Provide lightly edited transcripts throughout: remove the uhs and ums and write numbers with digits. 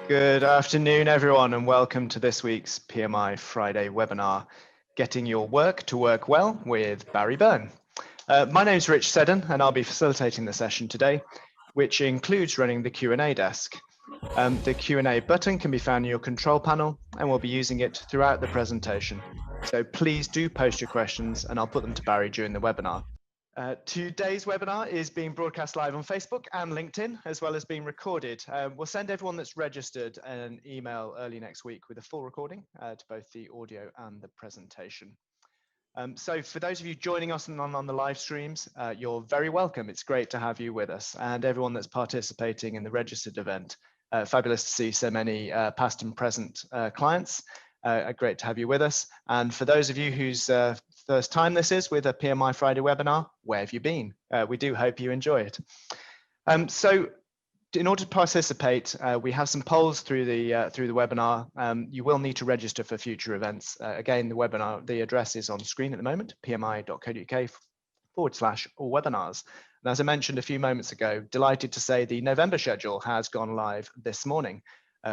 Good afternoon, everyone, and welcome to this week's PMI Friday webinar, Getting Your Work to Work Well with Barry Byrne. My name is Rich Seddon, and I'll be facilitating the session today, which includes running the Q&A desk. The Q&A button can be found in your control panel, and we'll be using it throughout the presentation. So please do post your questions, and I'll put them to Barry during the webinar. Today's webinar is being broadcast live on Facebook and LinkedIn, as well as being recorded. We'll send everyone that's registered an email early next week with a full recording to both the audio and the presentation. So for those of you joining us on the live streams, you're very welcome. It's great to have you with us, and everyone that's participating in the registered event. Fabulous to see so many past and present clients. Great to have you with us. And for those of you whose first time this is with a PMI Friday webinar, where have you been? We do hope you enjoy it. So in order to participate, we have some polls through the webinar. You will need to register for future events. Again, the address is on screen at the moment, pmi.co.uk/all-webinars. And as I mentioned a few moments ago, delighted to say the November schedule has gone live this morning,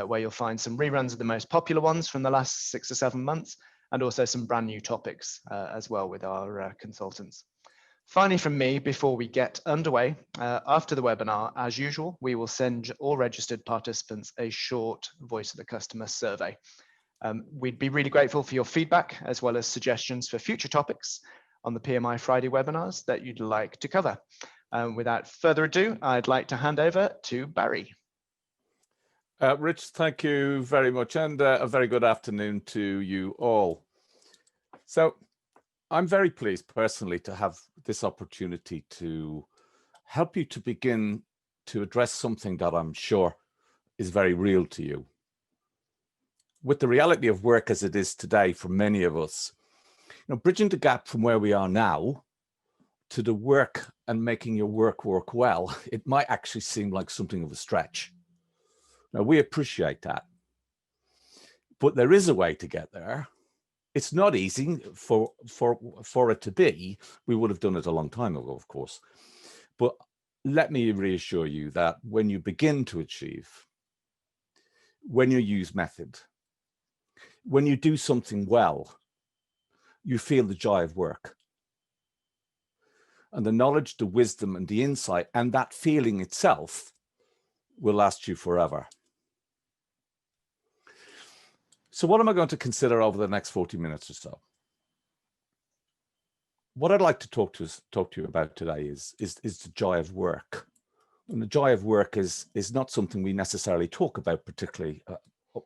where you'll find some reruns of the most popular ones from the last 6 or 7 months, and also some brand new topics as well with our consultants. Finally, from me, before we get underway, after the webinar, as usual, we will send all registered participants a short Voice of the Customer survey. We'd be really grateful for your feedback, as well as suggestions for future topics on the PMI Friday webinars that you'd like to cover. Without further ado, I'd like to hand over to Barry. Rich, thank you very much, and a very good afternoon to you all. So I'm very pleased personally to have this opportunity to help you to begin to address something that I'm sure is very real to you. With the reality of work as it is today for many of us, bridging the gap from where we are now to the work and making your work work well, it might actually seem like something of a stretch. Now, we appreciate that, but there is a way to get there. It's not easy for it to be. We would have done it a long time ago, of course. But let me reassure you that when you begin to achieve, when you use method, when you do something well, you feel the joy of work. And the knowledge, the wisdom, and the insight, and that feeling itself will last you forever. So what am I going to consider over the next 40 minutes or so? What I'd like to talk to you about today is the joy of work. And the joy of work is not something we necessarily talk about particularly,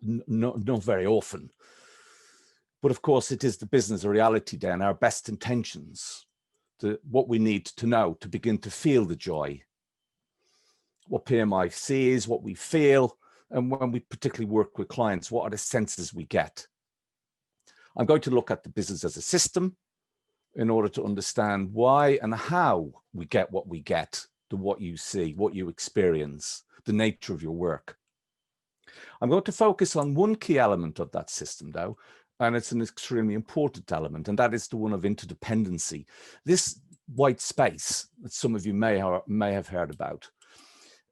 not very often. But of course, it is the business reality then, our best intentions, what we need to know to begin to feel the joy. What PMI sees, what we feel, and when we particularly work with clients, what are the senses we get? I'm going to look at the business as a system in order to understand why and how we get what we get, to what you see, what you experience, the nature of your work. I'm going to focus on one key element of that system, though, and it's an extremely important element, and that is the one of interdependency. This white space that some of you may have heard about.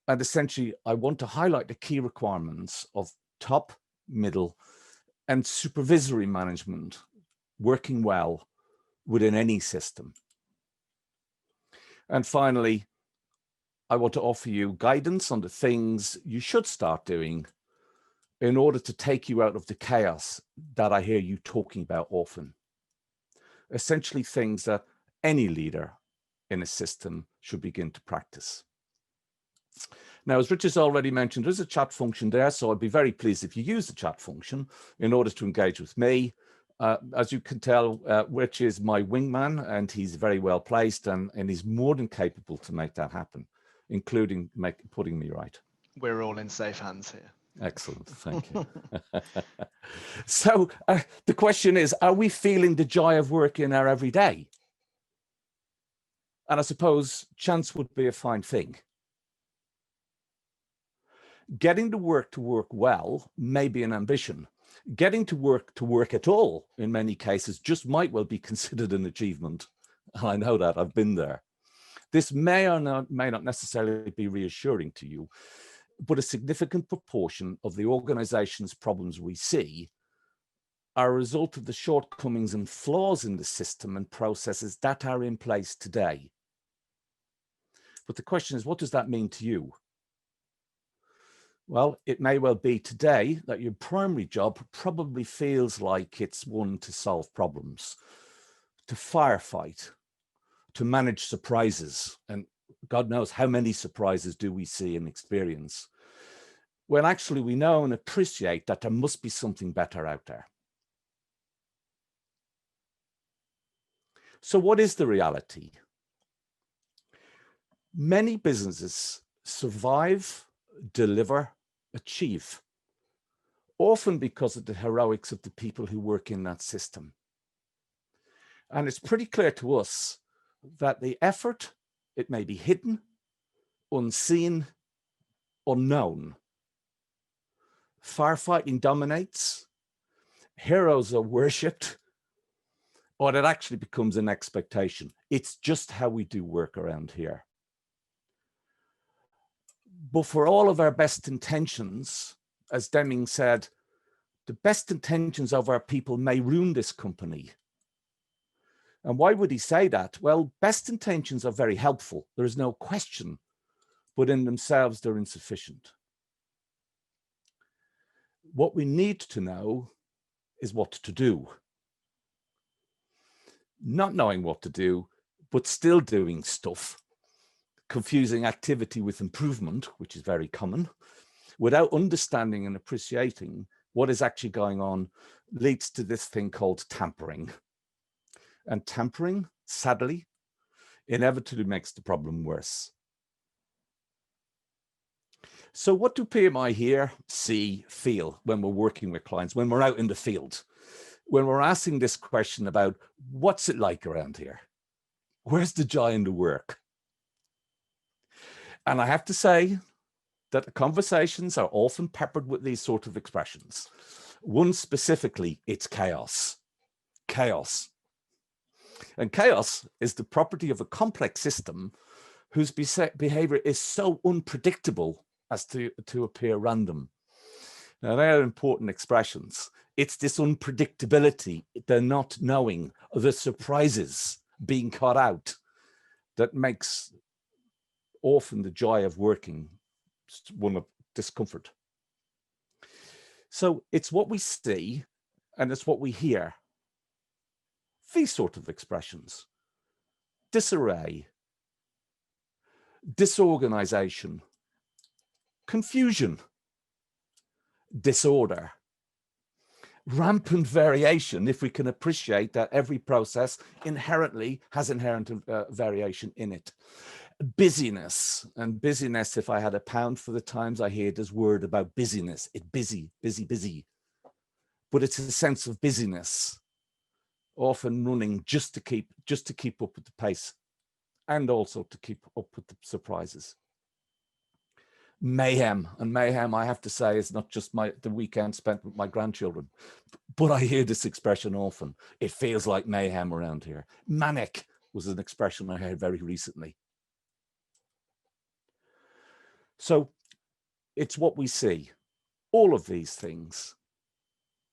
And essentially, I want to highlight the key requirements of top, middle, and supervisory management working well within any system. And finally, I want to offer you guidance on the things you should start doing in order to take you out of the chaos that I hear you talking about often. Essentially, things that any leader in a system should begin to practice. Now, as Rich has already mentioned, there's a chat function there, so I'd be very pleased if you use the chat function in order to engage with me. As you can tell, Rich is my wingman, and he's very well placed, and he's more than capable to make that happen, including putting me right. We're all in safe hands here. Excellent, thank you. So the question is, are we feeling the joy of work in our everyday? And I suppose chance would be a fine thing. Getting the work to work well may be an ambition. Getting to work at all, in many cases, just might well be considered an achievement. I know that, I've been there. This may not necessarily be reassuring to you. but a significant proportion of the organization's problems we see are a result of the shortcomings and flaws in the system and processes that are in place today. But the question is, what does that mean to you? Well, it may well be today that your primary job probably feels like it's one to solve problems, to firefight, to manage surprises. And God knows how many surprises do we see and experience, when actually we know and appreciate that there must be something better out there. So what is the reality? Many businesses survive, deliver, achieve, often because of the heroics of the people who work in that system. And it's pretty clear to us that the effort, it may be hidden, unseen, unknown. Firefighting dominates, heroes are worshipped, or it actually becomes an expectation. It's just how we do work around here. But for all of our best intentions, as Deming said, the best intentions of our people may ruin this company. And why would he say that? Well, best intentions are very helpful. There is no question, but in themselves, they're insufficient. What we need to know is what to do. Not knowing what to do, but still doing stuff, confusing activity with improvement, which is very common, without understanding and appreciating what is actually going on, leads to this thing called tampering. And tampering, sadly, inevitably makes the problem worse. So what do PMI hear, see, feel when we're working with clients, when we're out in the field, when we're asking this question about what's it like around here? Where's the joy in the work? And I have to say that the conversations are often peppered with these sort of expressions. One specifically, it's chaos. Chaos. And chaos is the property of a complex system whose behavior is so unpredictable as to appear random. Now, they are important expressions. It's this unpredictability, the not knowing, the surprises being caught out that makes often the joy of working one of discomfort. So it's what we see and it's what we hear. These sort of expressions: disarray, disorganization, confusion, disorder, rampant variation, if we can appreciate that every process inherently has inherent variation in it. Busyness, and busyness, if I had a pound for the times I hear this word about busyness, it's busy, busy, busy. But it's a sense of busyness, often running just to keep up with the pace and also to keep up with the surprises. Mayhem, and mayhem, I have to say, is not just the weekend spent with my grandchildren, but I hear this expression often. It feels like mayhem around here. Manic was an expression I heard very recently. So it's what we see. All of these things,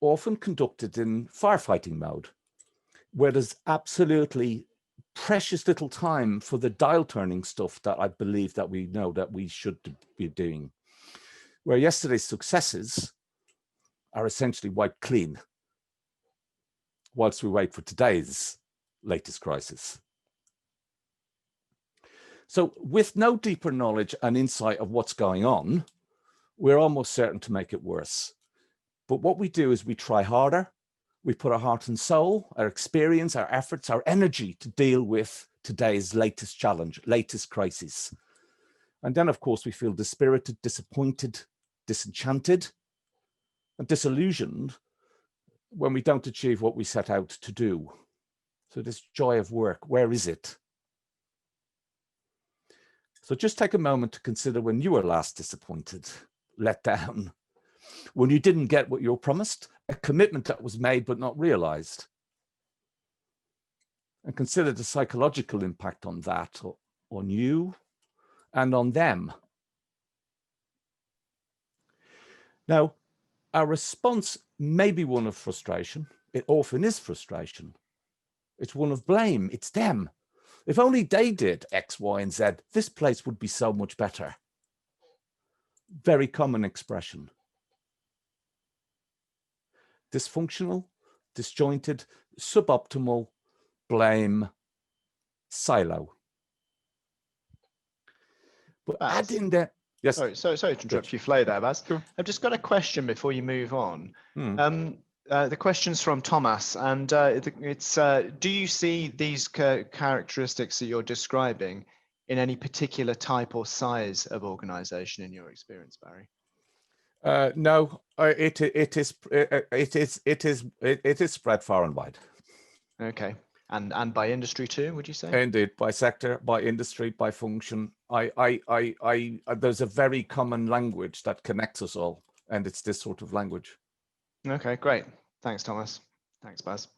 often conducted in firefighting mode, where there's absolutely precious little time for the dial turning stuff that I believe that we know that we should be doing. Where yesterday's successes are essentially wiped clean, whilst we wait for today's latest crisis. So with no deeper knowledge and insight of what's going on, we're almost certain to make it worse. But what we do is we try harder. We put our heart and soul, our experience, our efforts, our energy to deal with today's latest challenge, latest crisis. And then, of course, we feel dispirited, disappointed, disenchanted, and disillusioned when we don't achieve what we set out to do. So this joy of work, where is it? So just take a moment to consider when you were last disappointed, let down, when you didn't get what you were promised, a commitment that was made but not realized. And consider the psychological impact on that, on you and on them. Now, our response may be one of frustration. It often is frustration. It's one of blame. It's them. If only they did X, Y, and Z, this place would be so much better. Very common expression. Dysfunctional, disjointed, suboptimal, blame, silo. But Baz, add in there, yes. sorry to interrupt your flow there, Baz. Sure. I've just got a question before you move on. Hmm. The question's from Thomas, and it's do you see these characteristics that you're describing in any particular type or size of organization in your experience, Barry? No, it is spread far and wide. Okay, and by industry too, would you say? Indeed, by sector, by industry, by function. There's a very common language that connects us all, and it's this sort of language. Okay, great. Thanks, Thomas. Thanks, Baz.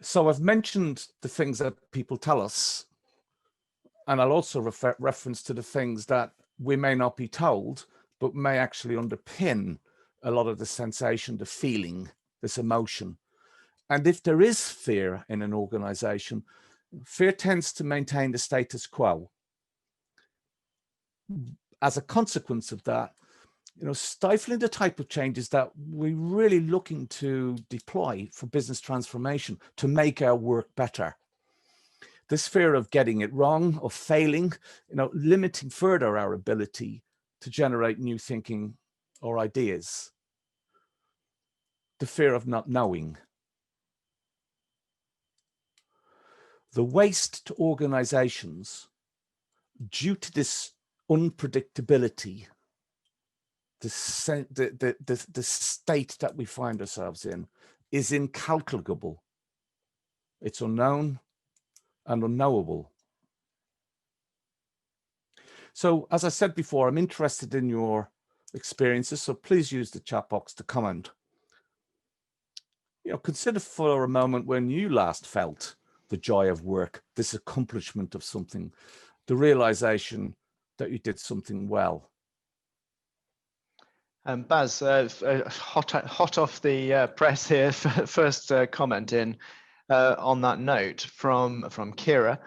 So I've mentioned the things that people tell us, and I'll also reference to the things that we may not be told, but may actually underpin a lot of the sensation, the feeling, this emotion. And if there is fear in an organization, fear tends to maintain the status quo. As a consequence of that, stifling the type of changes that we're really looking to deploy for business transformation to make our work better. This fear of getting it wrong, of failing, limiting further our ability to generate new thinking or ideas. The fear of not knowing. The waste to organizations due to this unpredictability, the state that we find ourselves in is incalculable. It's unknown and unknowable. So, as I said before, I'm interested in your experiences, so please use the chat box to comment. Consider for a moment when you last felt the joy of work, this accomplishment of something, the realization that you did something well. Baz, hot off the press here, first comment in on that note from Kira.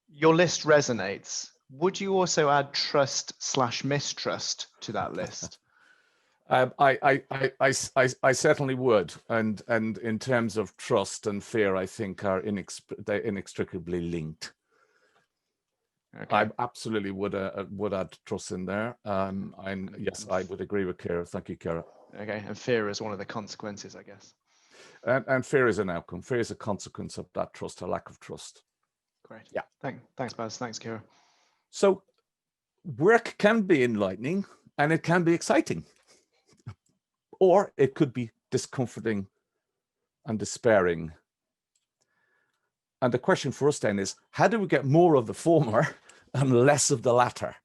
Your list resonates. Would you also add trust/mistrust to that list? I certainly would, and in terms of trust and fear, I think they're inextricably linked. Okay. I absolutely would add trust in there. And yes, I would agree with Kira. Thank you, Kira. Okay, and fear is one of the consequences, I guess. And fear is an outcome. Fear is a consequence of that trust, a lack of trust. Great. Yeah. Thanks, Baz. Thanks, Kira. So, work can be enlightening and it can be exciting, or it could be discomforting and despairing. And the question for us then is, how do we get more of the former and less of the latter?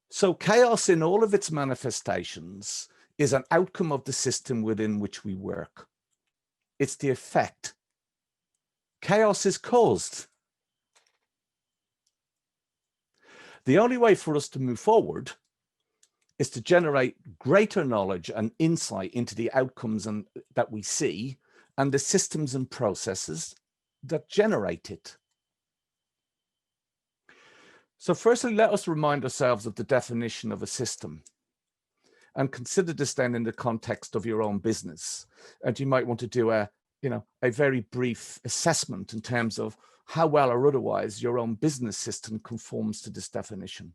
So chaos in all of its manifestations is an outcome of the system within which we work. It's the effect. Chaos is caused. The only way for us to move forward is to generate greater knowledge and insight into the outcomes that we see and the systems and processes that generate it. So firstly, let us remind ourselves of the definition of a system and consider this then in the context of your own business. And you might want to do a very brief assessment in terms of how well or otherwise your own business system conforms to this definition.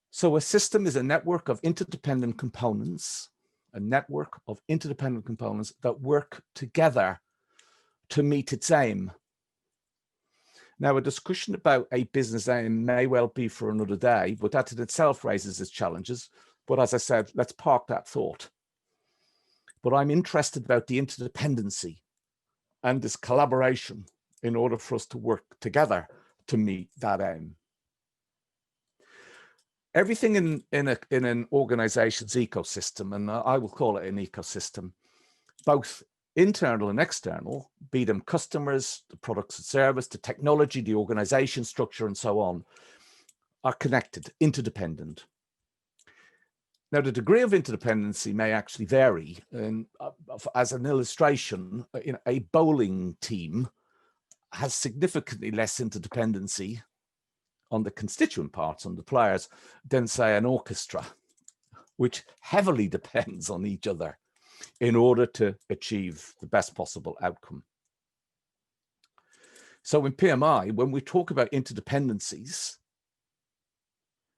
So a system is a network of interdependent components, that work together to meet its aim. Now, a discussion about a business aim may well be for another day, but that in itself raises its challenges. But as I said, let's park that thought. But I'm interested about the interdependency and this collaboration in order for us to work together to meet that aim. Everything in an organization's ecosystem, and I will call it an ecosystem, both internal and external, be them customers, the products and service, the technology, the organization structure, and so on, are connected, interdependent. Now, the degree of interdependency may actually vary. And as an illustration, a bowling team has significantly less interdependency on the constituent parts, on the players, than, say, an orchestra, which heavily depends on each other in order to achieve the best possible outcome. So in PMI, when we talk about interdependencies,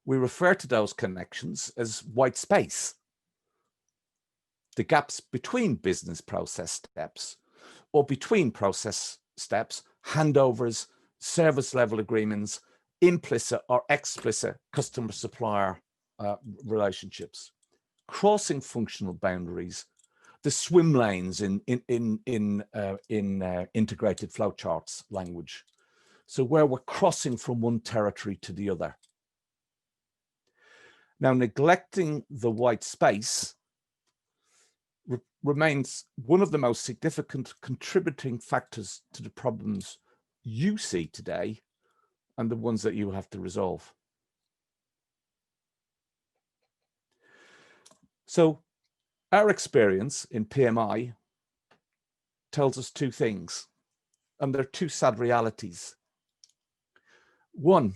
we refer to those connections as white space, the gaps between business process steps or between process steps, handovers, service level agreements, implicit or explicit customer supplier relationships, crossing functional boundaries, the swim lanes in integrated flowcharts language. So where we're crossing from one territory to the other. Now, neglecting the white space remains one of the most significant contributing factors to the problems you see today and the ones that you have to resolve. So our experience in PMI tells us two things, and they're two sad realities. One,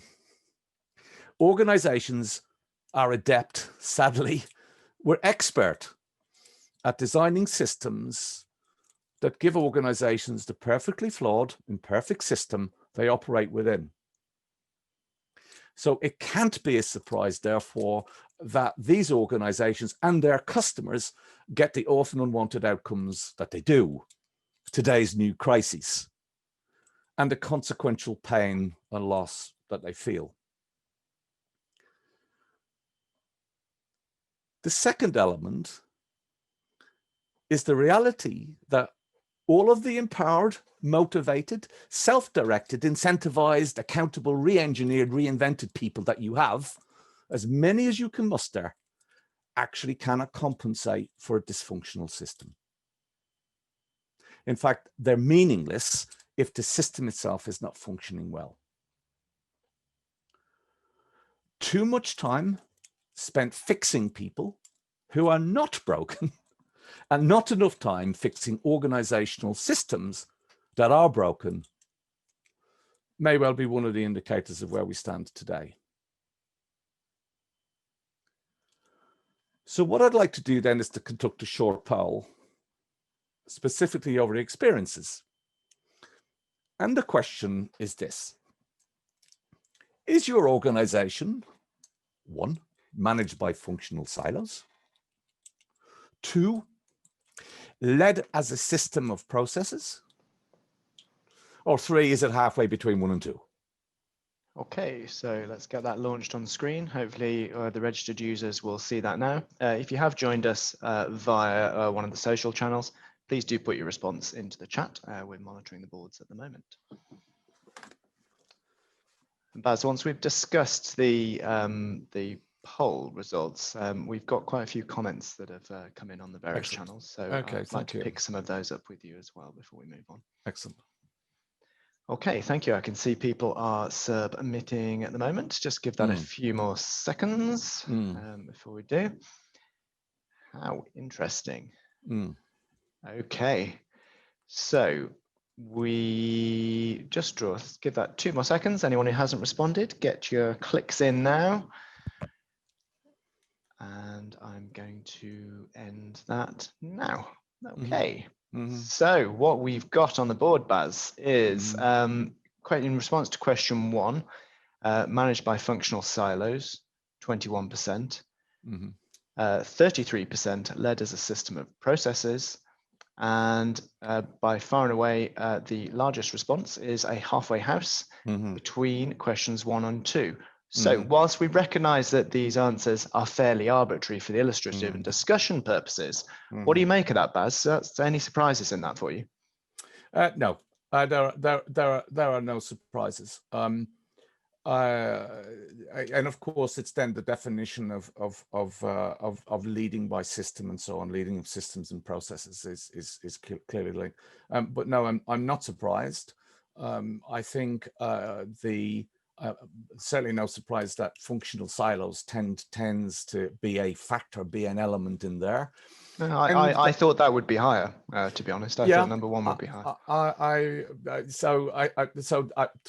organizations are adept, sadly, we're expert at designing systems that give organizations the perfectly flawed, imperfect system they operate within. So it can't be a surprise, therefore, that these organizations and their customers get the often unwanted outcomes that they do, today's new crises, and the consequential pain and loss that they feel. The second element is the reality that all of the empowered, motivated, self-directed, incentivized, accountable, re-engineered, reinvented people that you have, as many as you can muster, actually cannot compensate for a dysfunctional system. In fact, they're meaningless if the system itself is not functioning well. Too much time spent fixing people who are not broken and not enough time fixing organizational systems that are broken may well be one of the indicators of where we stand today. So what I'd like to do then is to conduct a short poll, specifically over experiences. And the question is this: is your organization, one, managed by functional silos? Two, led as a system of processes? Or three, is it halfway between 1 and 2? Okay, so let's get that launched on screen. Hopefully the registered users will see that now. If you have joined us via one of the social channels, please do put your response into the chat. We're monitoring the boards at the moment. And Baz, once we've discussed the poll results, we've got quite a few comments that have come in on the various channels. So okay, I'd like to pick some of those up with you as well before we move on. Excellent. Okay, thank you. I can see people are submitting at the moment. Just give that a few more seconds before we do. How interesting. Okay, so we just give that 2 more seconds. Anyone who hasn't responded, get your clicks in now. And I'm going to end that now. Okay. So what we've got on the board, Baz, is quite in response to question 1, managed by functional silos, 21%, 33% led as a system of processes, and by far and away the largest response is a halfway house between questions 1 and 2. So whilst we recognize that these answers are fairly arbitrary for the illustrative and discussion purposes, what do you make of that, Baz? Any surprises in that for you? No, there are no surprises. And of course, it's then the definition of leading by system and so on. Leading of systems and processes is clearly linked. But no, I'm not surprised. I think certainly no surprise that functional silos tends to be a factor, be an element in there. I thought that would be higher, to be honest. I thought number one would be higher. So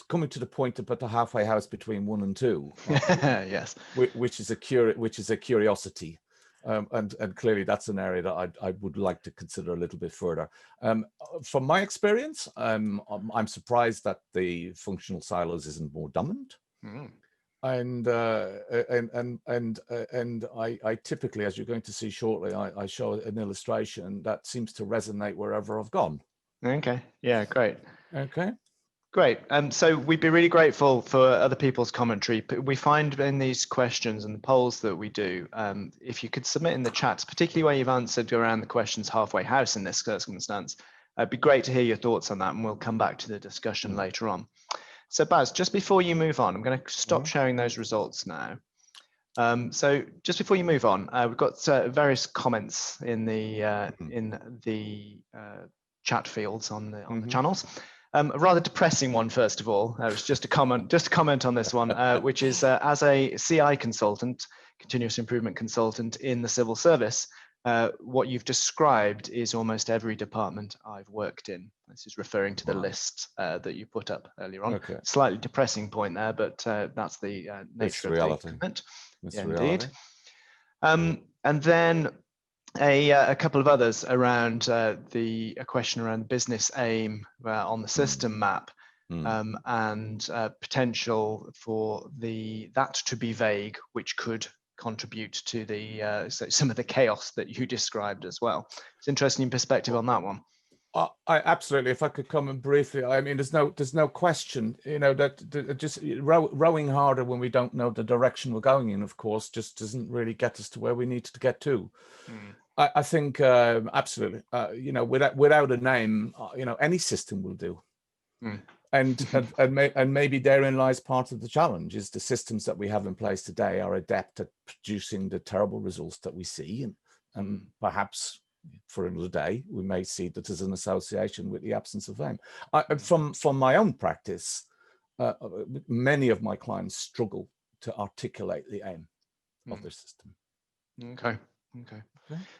coming to the point about the halfway house between 1 and 2, yes, which is a curiosity, and clearly that's an area that I would like to consider a little bit further. From my experience, I'm surprised that the functional silos isn't more dominant. Mm. And I typically, as you're going to see shortly, I show an illustration that seems to resonate wherever I've gone. Okay. Yeah. Great. Okay. Great. So we'd be really grateful for other people's commentary. We find in these questions and the polls that we do, if you could submit in the chats, particularly where you've answered around the questions halfway house in this circumstance, it'd be great to hear your thoughts on that, and we'll come back to the discussion later on. So Baz, just before you move on, I'm going to stop sharing those results now. So just before you move on, we've got various comments in the chat fields on the channels. A rather depressing one, first of all. It was just a comment on this one, which is as a CI consultant, continuous improvement consultant in the civil service, what you've described is almost every department I've worked in. This is referring to the list that you put up earlier on. Okay. Slightly depressing point there, but that's the nature of the comment. Yeah, indeed. And then a couple of others around a question around business aim on the system map, and potential for that to be vague, which could contribute to the some of the chaos that you described as well. It's interesting perspective on that one. I absolutely. If I could comment briefly, I mean, there's no question, that just rowing harder when we don't know the direction we're going in, of course, just doesn't really get us to where we need to get to. I think absolutely. Without a name, any system will do. And maybe therein lies part of the challenge, is the systems that we have in place today are adept at producing the terrible results that we see, and perhaps for another day we may see that as an association with the absence of aim. From my own practice, many of my clients struggle to articulate the aim of their system. Okay.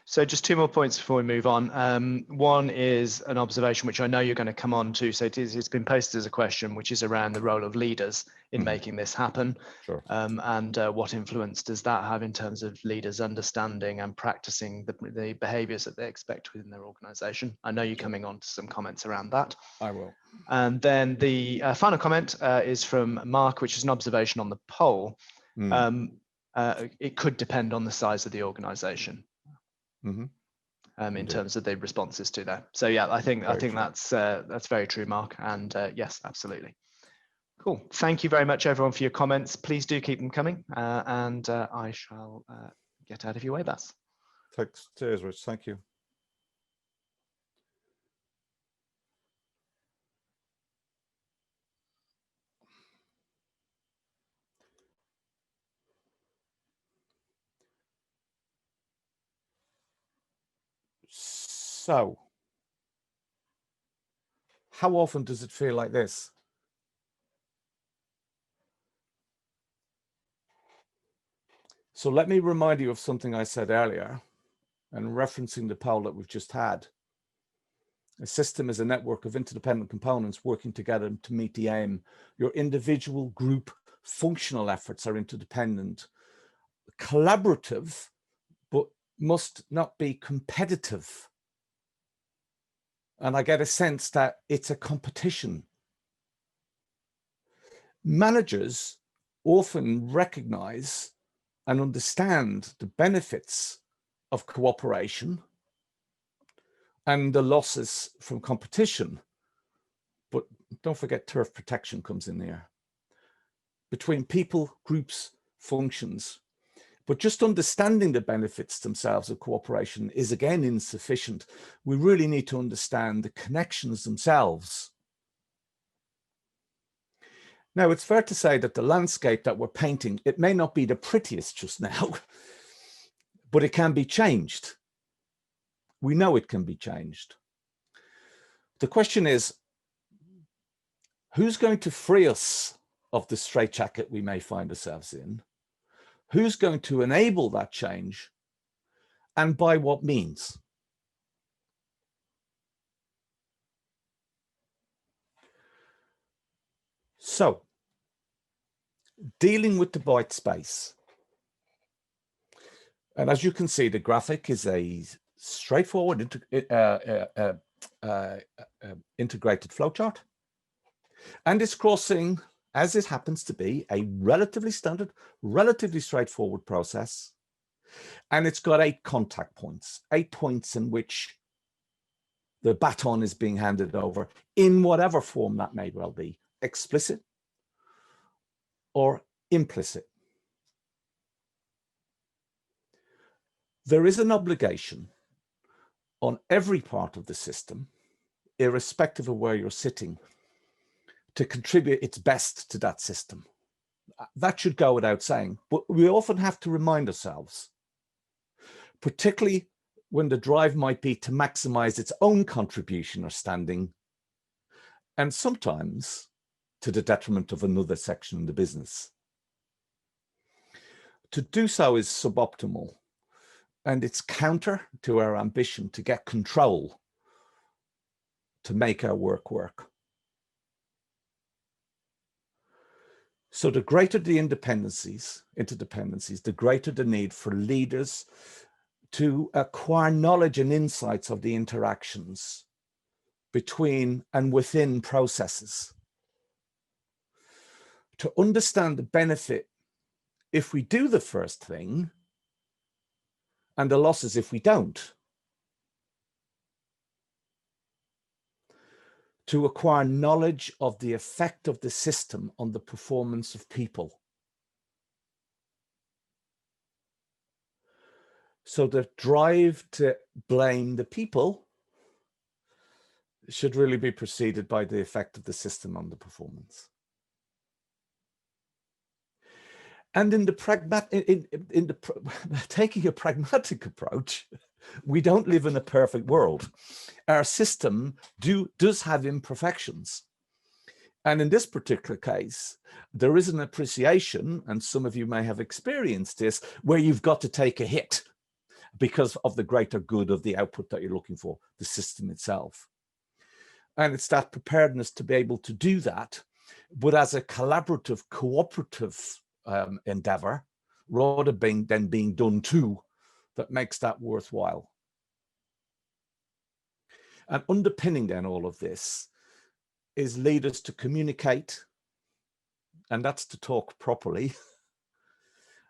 So just two more points before we move on. One is an observation which I know you're going to come on to. So it's been posted as a question, which is around the role of leaders in making this happen. Sure. And what influence does that have in terms of leaders understanding and practicing the behaviours that they expect within their organisation? I know you're coming on to some comments around that. I will. And then the final comment is from Mark, which is an observation on the poll. It could depend on the size of the organisation. In terms of the responses to that. So yeah, I think that's very true, Mark. And yes, absolutely. Cool. Thank you very much, everyone, for your comments. Please do keep them coming, and I shall get out of your way, Baz. Thanks. Cheers, Rich. Thank you. So, how often does it feel like this? So let me remind you of something I said earlier, and referencing the poll that we've just had. A system is a network of interdependent components working together to meet the aim. Your individual, group, functional efforts are interdependent, collaborative, but must not be competitive. And I get a sense that it's a competition. Managers often recognize and understand the benefits of cooperation and the losses from competition. But don't forget, turf protection comes in there. Between people, groups, functions. But just understanding the benefits themselves of cooperation is again insufficient. We really need to understand the connections themselves. Now, it's fair to say that the landscape that we're painting, it may not be the prettiest just now, but it can be changed. We know it can be changed. The question is, who's going to free us of the straitjacket we may find ourselves in? Who's going to enable that change? And by what means? So, dealing with the white space. And as you can see, the graphic is a straightforward integrated flowchart. And it's crossing, as it happens to be, a relatively standard, relatively straightforward process. And it's got 8 contact points, 8 points in which the baton is being handed over in whatever form that may well be, explicit or implicit. There is an obligation on every part of the system, irrespective of where you're sitting, to contribute its best to that system. That should go without saying, but we often have to remind ourselves, particularly when the drive might be to maximize its own contribution or standing, and sometimes to the detriment of another section in the business. To do so is suboptimal, and it's counter to our ambition to get control, to make our work work. So the greater the interdependencies, the greater the need for leaders to acquire knowledge and insights of the interactions between and within processes, to understand the benefit if we do the first thing and the losses if we don't, to acquire knowledge of the effect of the system on the performance of people. So the drive to blame the people should really be preceded by the effect of the system on the performance. And taking a pragmatic approach, we don't live in a perfect world. Our system does have imperfections. And in this particular case, there is an appreciation, and some of you may have experienced this, where you've got to take a hit because of the greater good of the output that you're looking for, the system itself. And it's that preparedness to be able to do that, but as a collaborative, cooperative endeavor, rather than being done to, that makes that worthwhile. And underpinning then all of this is leaders to communicate, and that's to talk properly,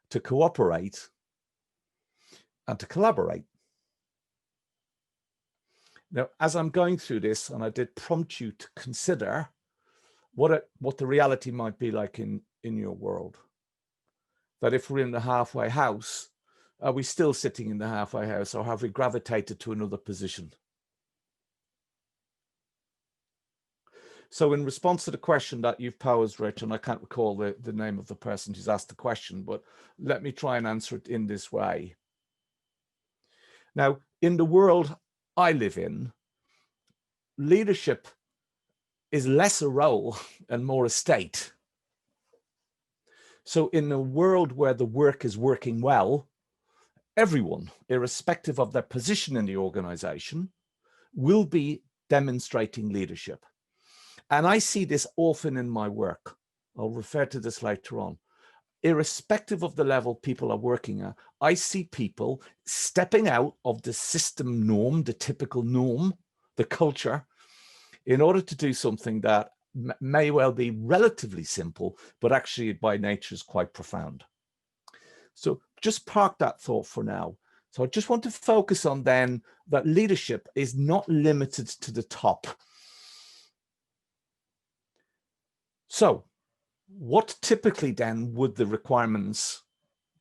to cooperate, and to collaborate. Now, as I'm going through this, and I did prompt you to consider what the reality might be like in your world. That if we're in the halfway house, are we still sitting in the halfway house, or have we gravitated to another position? So in response to the question that you've posed, Rich, and I can't recall the name of the person who's asked the question, but let me try and answer it in this way. Now, in the world I live in, leadership is less a role and more a state. So in a world where the work is working well, everyone, irrespective of their position in the organization, will be demonstrating leadership. And I see this often in my work. I'll refer to this later on. Irrespective of the level people are working at, I see people stepping out of the system norm, the typical norm, the culture, in order to do something that may well be relatively simple, but actually by nature is quite profound. So just park that thought for now. So I just want to focus on then that leadership is not limited to the top. So what typically then would the requirements,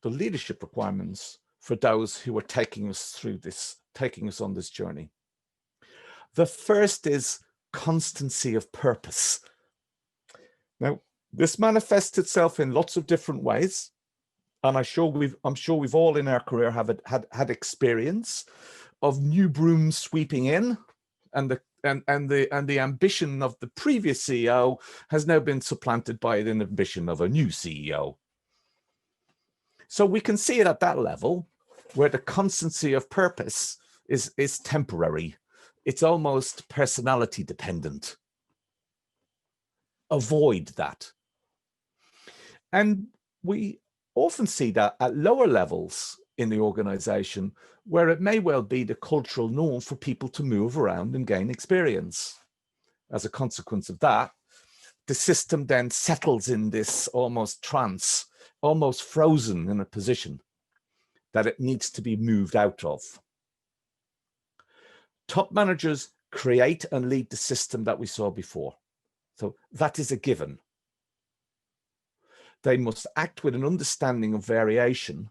the leadership requirements for those who are taking us through this, taking us on this journey? The first is constancy of purpose. Now, This manifests itself in lots of different ways. And I'm sure we've all in our career had experience of new brooms sweeping in, and the ambition of the previous CEO has now been supplanted by the ambition of a new CEO. So we can see it at that level, where the constancy of purpose is temporary. It's almost personality dependent. Avoid that. And we often see that at lower levels in the organization, where it may well be the cultural norm for people to move around and gain experience. As a consequence of that, the system then settles in this almost trance, almost frozen in a position that it needs to be moved out of. Top managers create and lead the system that we saw before. So that is a given. They must act with an understanding of variation,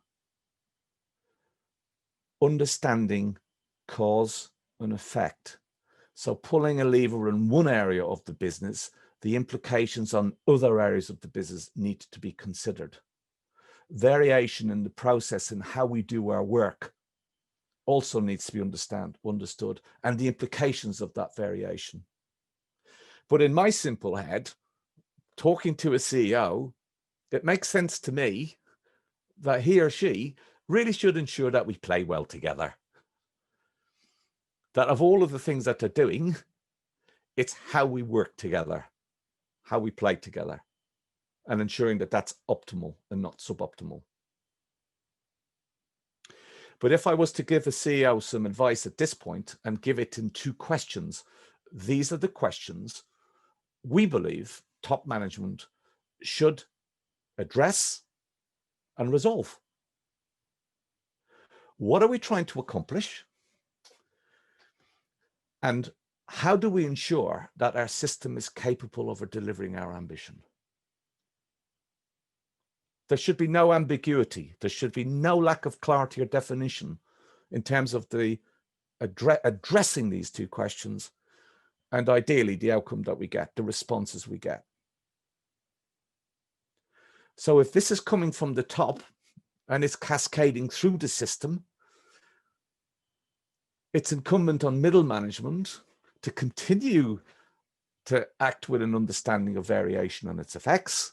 understanding cause and effect. So pulling a lever in one area of the business, the implications on other areas of the business need to be considered. Variation in the process and how we do our work also needs to be understood, and the implications of that variation. But in my simple head, talking to a CEO, it makes sense to me that he or she really should ensure that we play well together. That of all of the things that they're doing, it's how we work together, how we play together, and ensuring that that's optimal and not suboptimal. But if I was to give a CEO some advice at this point and give it in 2 questions, these are the questions we believe top management should address and resolve. What are we trying to accomplish? And how do we ensure that our system is capable of delivering our ambition? There should be no ambiguity. There should be no lack of clarity or definition in terms of the addressing these 2 questions, and ideally the outcome that we get, the responses we get. So if this is coming from the top and it's cascading through the system, it's incumbent on middle management to continue to act with an understanding of variation and its effects,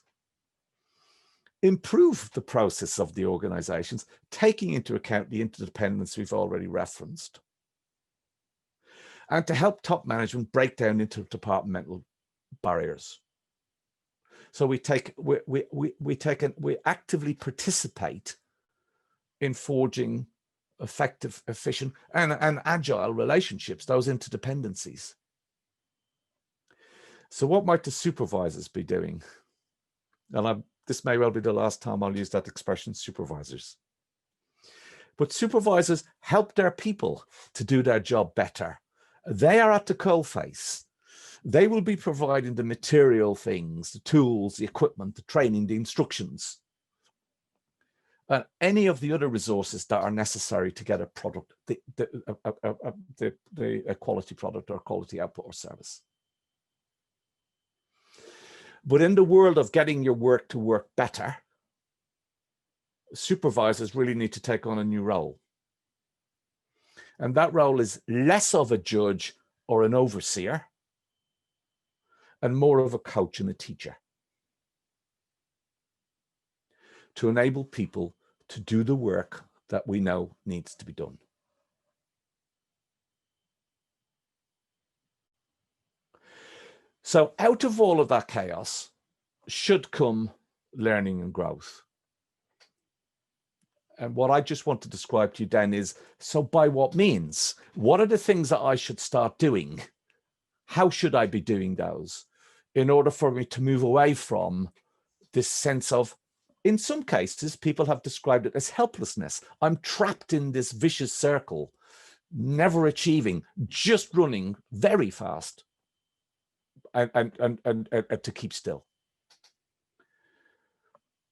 improve the process of the organizations, taking into account the interdependence we've already referenced, and to help top management break down interdepartmental barriers. So we actively participate in forging effective, efficient, and agile relationships, those interdependencies. So what might the supervisors be doing? And this may well be the last time I'll use that expression, supervisors. But supervisors help their people to do their job better. They are at the coalface. They will be providing the material things, the tools, the equipment, the training, the instructions, and any of the other resources that are necessary to get a product, a quality product or quality output or service. But in the world of getting your work to work better, supervisors really need to take on a new role. And that role is less of a judge or an overseer and more of a coach and a teacher, to enable people to do the work that we know needs to be done. So out of all of that chaos should come learning and growth. And what I just want to describe to you then is, so by what means? What are the things that I should start doing? How should I be doing those in order for me to move away from this sense of, in some cases, people have described it as helplessness. I'm trapped in this vicious circle, never achieving, just running very fast and to keep still.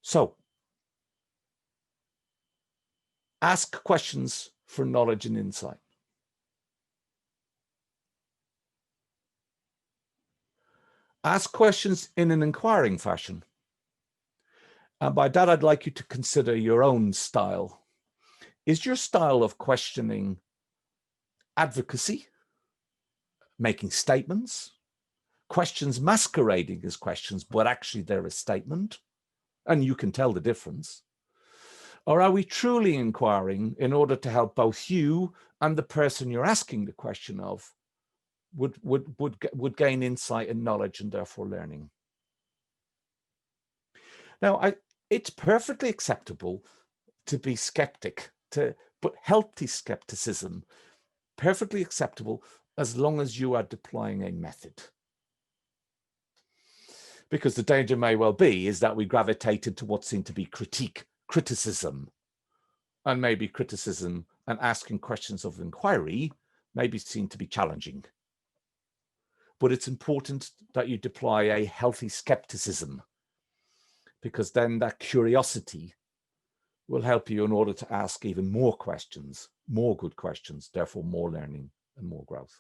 So ask questions for knowledge and insight. Ask questions in an inquiring fashion. And by that, I'd like you to consider your own style. Is your style of questioning advocacy, making statements, questions masquerading as questions, but actually they're a statement, and you can tell the difference? Or are we truly inquiring in order to help both you and the person you're asking the question of would gain insight and knowledge and therefore learning? Now, it's perfectly acceptable to be skeptic, but healthy skepticism, perfectly acceptable as long as you are deploying a method. Because the danger may well be is that we gravitated to what seemed to be criticism, and maybe criticism and asking questions of inquiry may be seen to be challenging. But it's important that you deploy a healthy skepticism, because then that curiosity will help you in order to ask even more questions, more good questions, therefore more learning and more growth.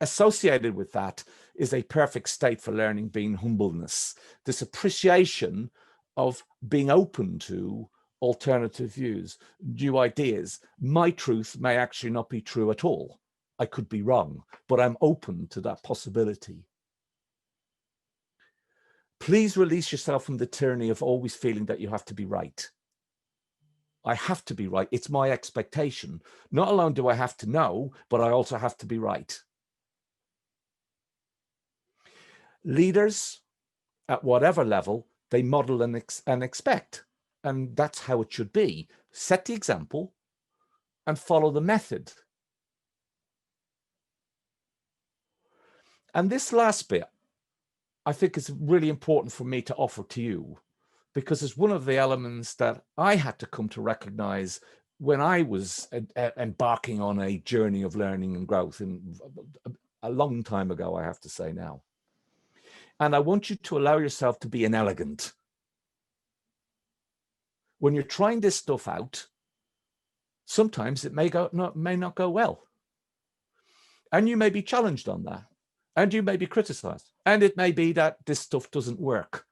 Associated with that is a perfect state for learning being humbleness, this appreciation of being open to alternative views, new ideas. My truth may actually not be true at all. I could be wrong, but I'm open to that possibility. Please release yourself from the tyranny of always feeling that you have to be right. I have to be right. It's my expectation. Not alone do I have to know, but I also have to be right. Leaders at whatever level, they model and expect, and that's how it should be. Set the example and follow the method. And this last bit, I think is really important for me to offer to you, because it's one of the elements that I had to come to recognize when I was embarking on a journey of learning and growth a long time ago, I have to say now. And I want you to allow yourself to be inelegant. When you're trying this stuff out, sometimes it may not go well. And you may be challenged on that. And you may be criticized. And it may be that this stuff doesn't work.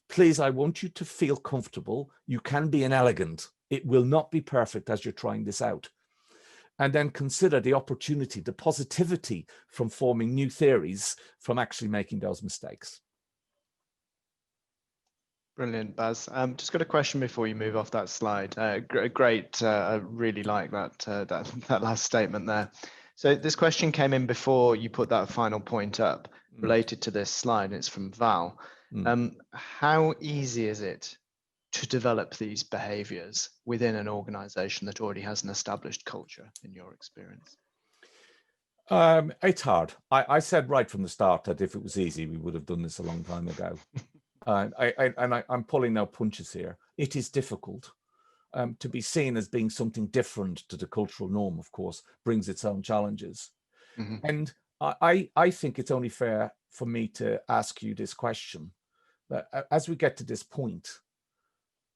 Please, I want you to feel comfortable. You can be inelegant. It will not be perfect as you're trying this out. And then consider the opportunity, the positivity from forming new theories, from actually making those mistakes. Brilliant, Baz. Just got a question before you move off that slide. Great. I really like that last statement there. So this question came in before you put that final point up related to this slide. It's from Val. How easy is it to develop these behaviors within an organization that already has an established culture, in your experience? It's hard. I said right from the start that if it was easy, we would have done this a long time ago. I'm pulling no punches here. It is difficult. To be seen as being something different to the cultural norm, of course, brings its own challenges. And I think it's only fair for me to ask you this question. That as we get to this point,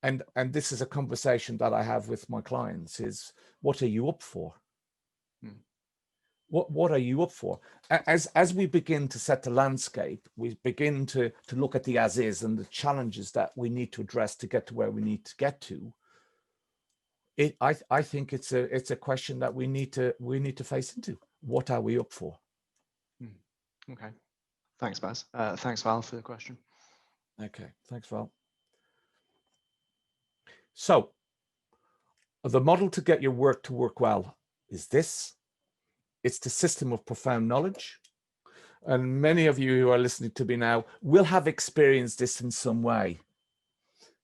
and this is a conversation that I have with my clients, is what are you up for? What are you up for? As we begin to set the landscape, we begin to look at the as is and the challenges that we need to address to get to where we need to get to. I think it's a question that we need to face into. What are we up for? Okay, thanks, Baz. Thanks, Val, for the question. Okay, thanks, Val. So, the model to get your work to work well is this. It's the system of profound knowledge. And many of you who are listening to me now will have experienced this in some way.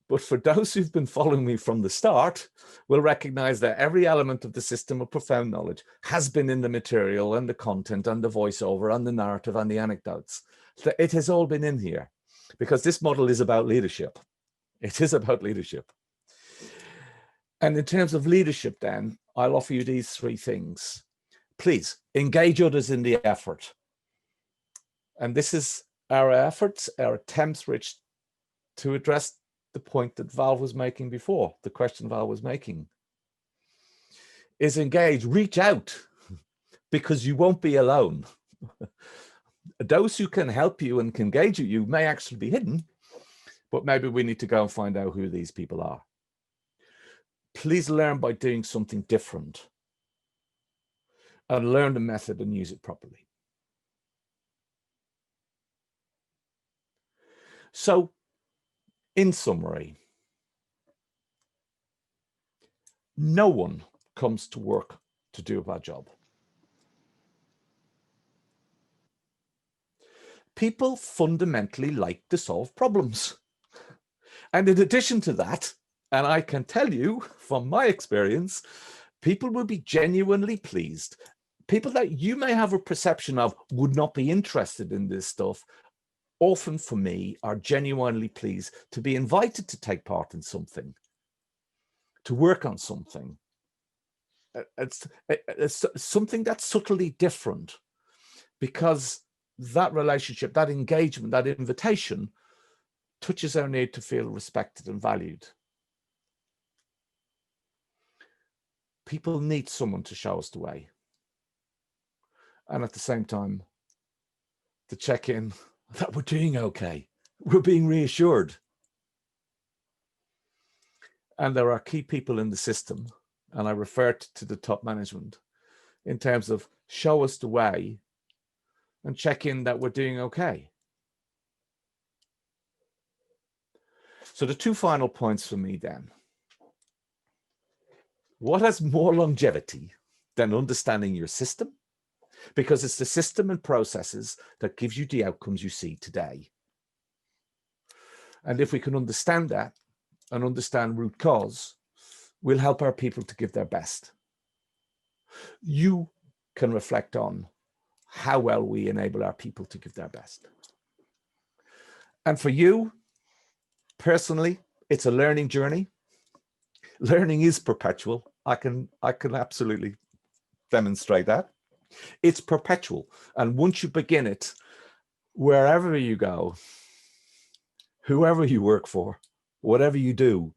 But for those who've been following me from the start, will recognize that every element of the system of profound knowledge has been in the material and the content and the voiceover and the narrative and the anecdotes. It has all been in here because this model is about leadership. It is about leadership. And in terms of leadership, then, I'll offer you these three things. Please engage others in the effort. And this is our efforts, our attempts, Rich, to address the point that Val was making before, the question Val was making, is engage, reach out, because you won't be alone. Those who can help you and can engage you may actually be hidden, but maybe we need to go and find out who these people are. Please learn by doing something different, and learn the method and use it properly. So, in summary, no one comes to work to do a bad job. People fundamentally like to solve problems. And in addition to that, and I can tell you from my experience, people will be genuinely pleased. People that you may have a perception of would not be interested in this stuff, often for me are genuinely pleased to be invited to take part in something, to work on something. It's something that's subtly different, because that relationship, that engagement, that invitation touches our need to feel respected and valued. People need someone to show us the way. And at the same time, to check in that we're doing okay. We're being reassured. And there are key people in the system, and I referred to the top management, in terms of show us the way and check in that we're doing okay. So the two final points for me then. What has more longevity than understanding your system? Because it's the system and processes that gives you the outcomes you see today. And if we can understand that and understand root cause, we'll help our people to give their best. You can reflect on how well we enable our people to give their best. And for you, personally, it's a learning journey. Learning is perpetual. I can absolutely demonstrate that. It's perpetual. And once you begin it, wherever you go, whoever you work for, whatever you do,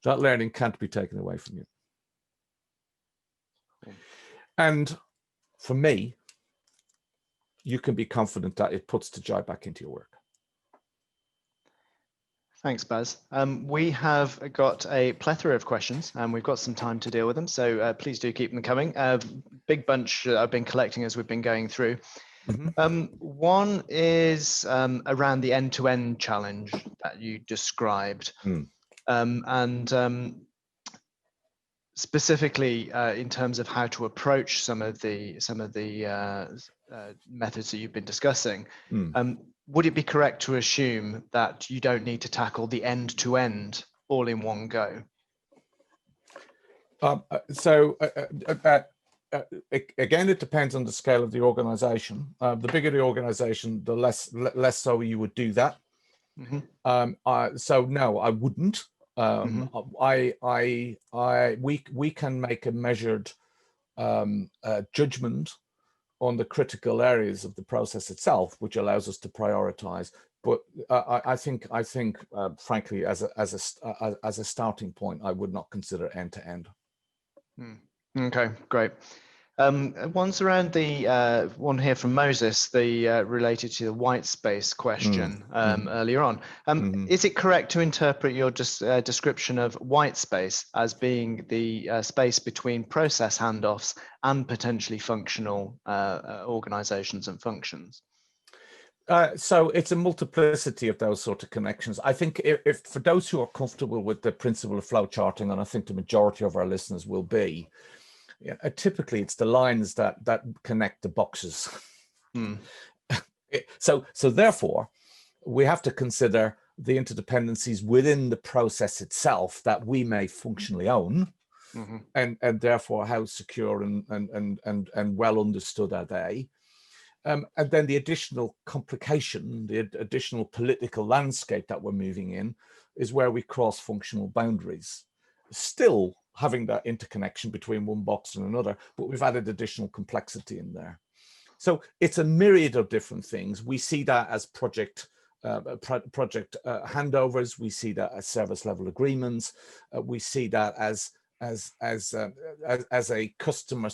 that learning can't be taken away from you. And for me, you can be confident that it puts the joy back into your work. Thanks, Baz. We have got a plethora of questions, and we've got some time to deal with them, so please do keep them coming. Big bunch I've been collecting as we've been going through. Mm-hmm. One is around the end-to-end challenge that you described, and specifically in terms of how to approach some of the methods that you've been discussing. Would it be correct to assume that you don't need to tackle the end-to-end all in one go? Again, it depends on the scale of the organization. The bigger the organization, the less so you would do that. Mm-hmm. So no, I wouldn't. We can make a measured judgment on the critical areas of the process itself, which allows us to prioritize. But I think, frankly, as a starting point, I would not consider end to end. Okay, great. One's around the one here from Moses, the related to the white space question earlier on. Is it correct to interpret your description of white space as being the space between process handoffs and potentially functional organizations and functions? So it's a multiplicity of those sort of connections. I think if for those who are comfortable with the principle of flow charting, and I think the majority of our listeners will be, typically it's the lines that connect the boxes. So therefore, we have to consider the interdependencies within the process itself that we may functionally own, and therefore how secure and well understood are they. And then the additional complication, the additional political landscape that we're moving in is where we cross functional boundaries, still having that interconnection between one box and another, but we've added additional complexity in there. So it's a myriad of different things. We see that as project handovers. We see that as service level agreements. We see that as as a customer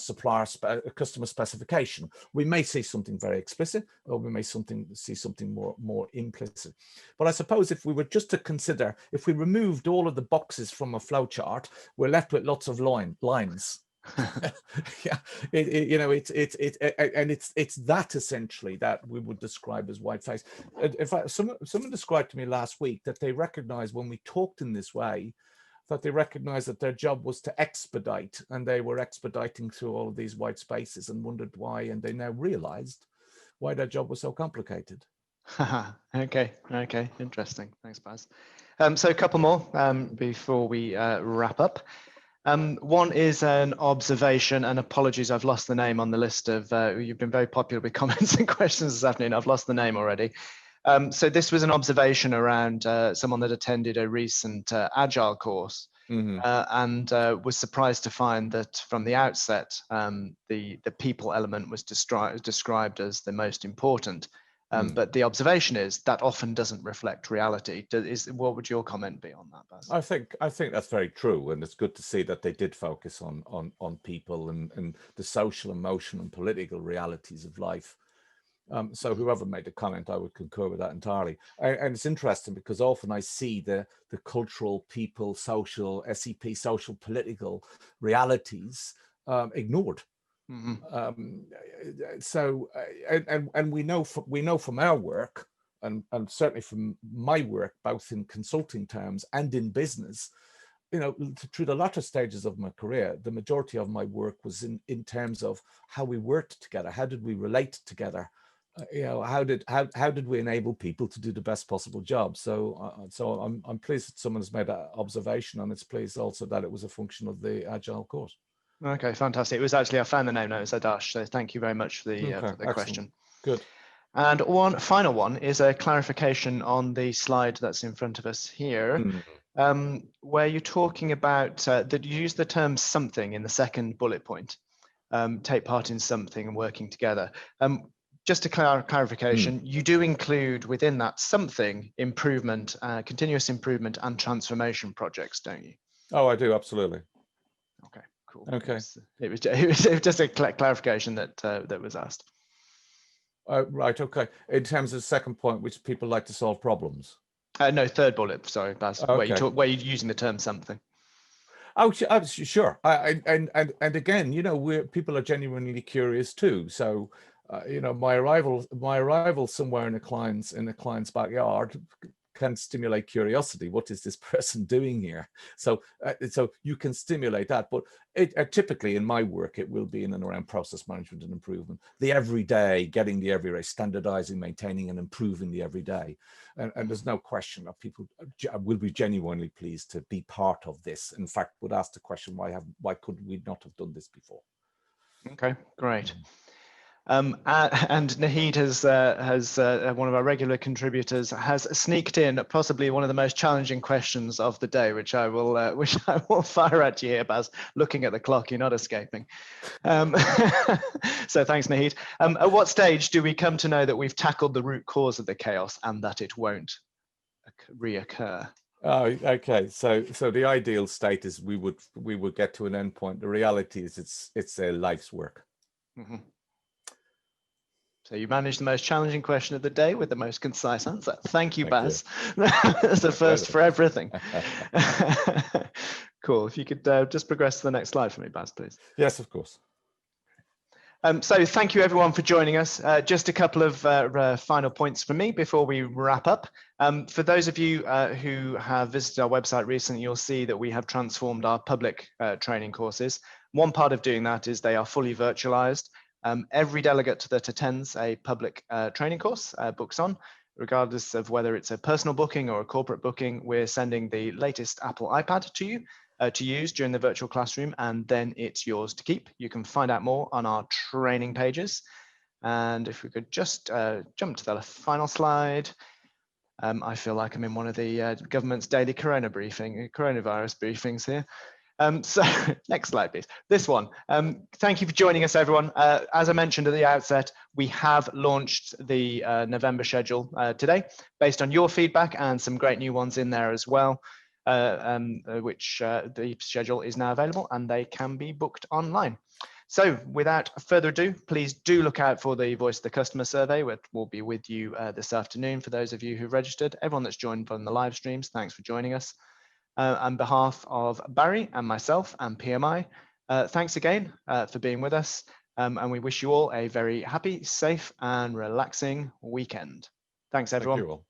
customer specification. We may see something very explicit, or we may see something more implicit. But I suppose if we were just to consider, if we removed all of the boxes from a flowchart, we're left with lots of lines. Yeah, it's that essentially that we would describe as whiteface. In fact, someone described to me last week that they recognized when we talked in this way, that they recognized that their job was to expedite, and they were expediting through all of these white spaces and wondered why, and they now realized why their job was so complicated. Okay, interesting. Thanks, Baz. So a couple more before we wrap up. One is an observation, and apologies, I've lost the name on the list of, you've been very popular with comments and questions this afternoon. I've lost the name already. So this was an observation around someone that attended a recent Agile course, and was surprised to find that from the outset, the people element was described as the most important. But the observation is that often doesn't reflect reality. What would your comment be on that, Baz? I think that's very true, and it's good to see that they did focus on people and the social, emotional, and political realities of life. So whoever made the comment, I would concur with that entirely. And it's interesting because often I see the cultural, people, social, SEP, social, political realities ignored. So we know from our work, and certainly from my work, both in consulting terms and in business, through the latter stages of my career, the majority of my work was in terms of how we worked together. How did we relate together? How did we enable people to do the best possible job? So I'm pleased that someone has made that observation, and it's pleased also that it was a function of the Agile course. Okay, fantastic. It was actually, I found the name now, it's Adash, so thank you very much for the question. Good. And one final one is a clarification on the slide that's in front of us here, where you're talking about that you use the term something in the second bullet point, take part in something and working together. Just a clarification, you do include within that something improvement, continuous improvement and transformation projects, don't you? Oh, I do, absolutely. Okay, cool. Okay. It was just a clarification that was asked. Right, okay. In terms of the second point, which people like to solve problems. No, third bullet, sorry, Baz, okay. where you're using the term something. Oh, sure. And again, people are genuinely curious too. So, my arrival somewhere in a client's backyard can stimulate curiosity. What is this person doing here? So you can stimulate that, but typically in my work, it will be in and around process management and improvement, the everyday, getting the everyday, standardizing, maintaining, and improving the everyday. And there's no question that people will be genuinely pleased to be part of this. In fact, would ask the question, why could we not have done this before? Okay, great. And Nahid has one of our regular contributors has sneaked in possibly one of the most challenging questions of the day, which I will fire at you here, Baz. Looking at the clock, you're not escaping. So thanks, Nahid. At what stage do we come to know that we've tackled the root cause of the chaos and that it won't reoccur? Oh, okay. So the ideal state is we would get to an endpoint. The reality is it's a life's work. So you managed the most challenging question of the day with the most concise answer. Thank you, Baz. That's the first for everything. Cool. If you could just progress to the next slide for me, Baz, please. Yes, of course. So thank you everyone for joining us. Just a couple of final points from me before we wrap up. For those of you who have visited our website recently, you'll see that we have transformed our public training courses. One part of doing that is they are fully virtualized. Every delegate that attends a public training course books on, regardless of whether it's a personal booking or a corporate booking. We're sending the latest Apple iPad to you to use during the virtual classroom, and then it's yours to keep. You can find out more on our training pages. And if we could just jump to the final slide. I feel like I'm in one of the government's daily coronavirus briefings here. So next slide, please. This one. Thank you for joining us, everyone. As I mentioned at the outset, we have launched the November schedule today based on your feedback and some great new ones in there as well. which the schedule is now available and they can be booked online. So without further ado, please do look out for the Voice of the Customer survey, which will be with you this afternoon. For those of you who've registered, everyone that's joined from the live streams, thanks for joining us. On behalf of Barry and myself and PMI, thanks again for being with us. And we wish you all a very happy, safe and relaxing weekend. Thanks, everyone. Thank you all.